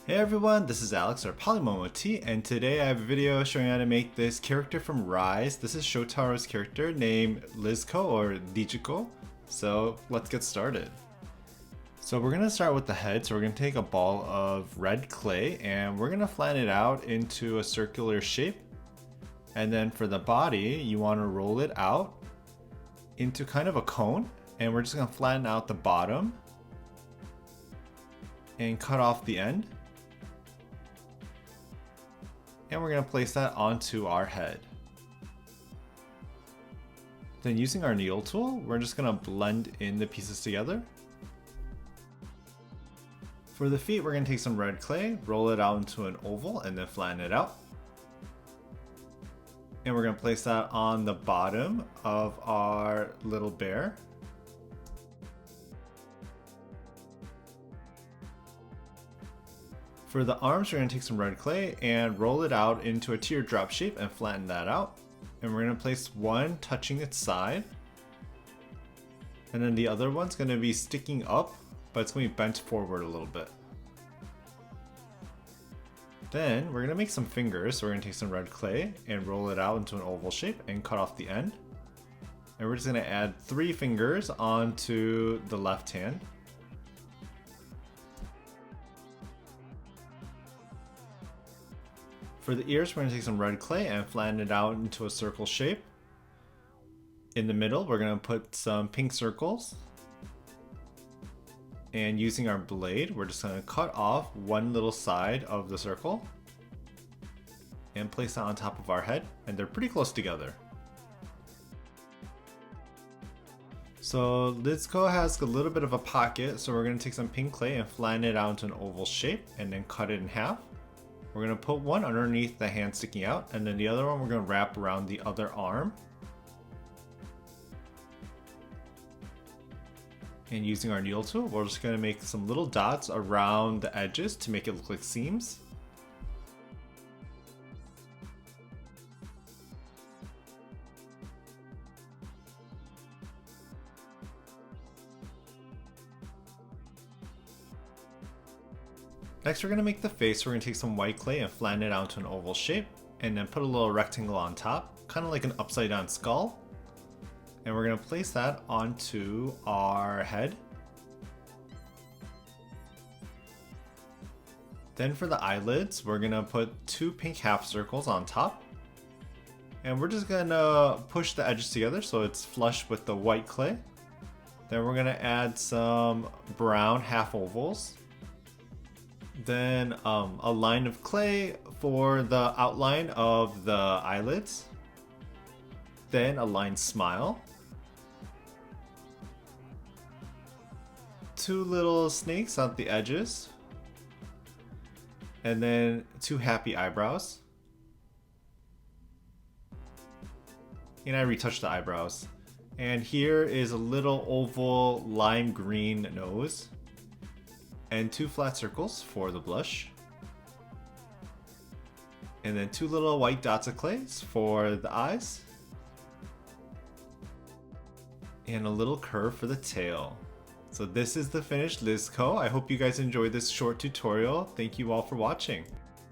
Hey everyone, this is Alex or PolymomoTea, and today I have a video showing how to make this character from RIIZE. This is Shotaro's character named Lizco or Lijico. So let's get started. So we're going to start with the head. So we're going to take a ball of red clay and we're going to flatten it out into a circular shape. And then for the body, you want to roll it out into kind of a cone, and we're just going to flatten out the bottom and cut off the end. And we're going to place that onto our head. Then using our needle tool, we're just going to blend in the pieces together. For the feet, we're going to take some red clay, roll it out into an oval, and then flatten it out. And we're going to place that on the bottom of our little bear. For the arms, we're going to take some red clay and roll it out into a teardrop shape and flatten that out. And we're going to place one touching its side. And then the other one's going to be sticking up, but it's going to be bent forward a little bit. Then we're going to make some fingers. So we're going to take some red clay and roll it out into an oval shape and cut off the end. And we're just going to add 3 fingers onto the left hand. For the ears, we're going to take some red clay and flatten it out into a circle shape. In the middle, we're going to put some pink circles. And using our blade, we're just going to cut off one little side of the circle and place that on top of our head, and they're pretty close together. So Lizco has a little bit of a pocket, so we're going to take some pink clay and flatten it out into an oval shape and then cut it in half. We're going to put one underneath the hand sticking out, and then the other one we're going to wrap around the other arm. And using our needle tool, we're just going to make some little dots around the edges to make it look like seams. Next, we're going to make the face. We're going to take some white clay and flatten it out to an oval shape, and then put a little rectangle on top, kind of like an upside down skull. And we're going to place that onto our head. Then for the eyelids, we're going to put 2 pink half circles on top. And we're just going to push the edges together so it's flush with the white clay. Then we're going to add some brown half ovals. Then a line of clay for the outline of the eyelids. Then a lined smile. 2 little snakes on the edges. And then 2 happy eyebrows. And I retouched the eyebrows. And here is a little oval lime green nose. And 2 flat circles for the blush. And then 2 little white dots of clays for the eyes. And a little curve for the tail. So this is the finished Lizco. I hope you guys enjoyed this short tutorial. Thank you all for watching.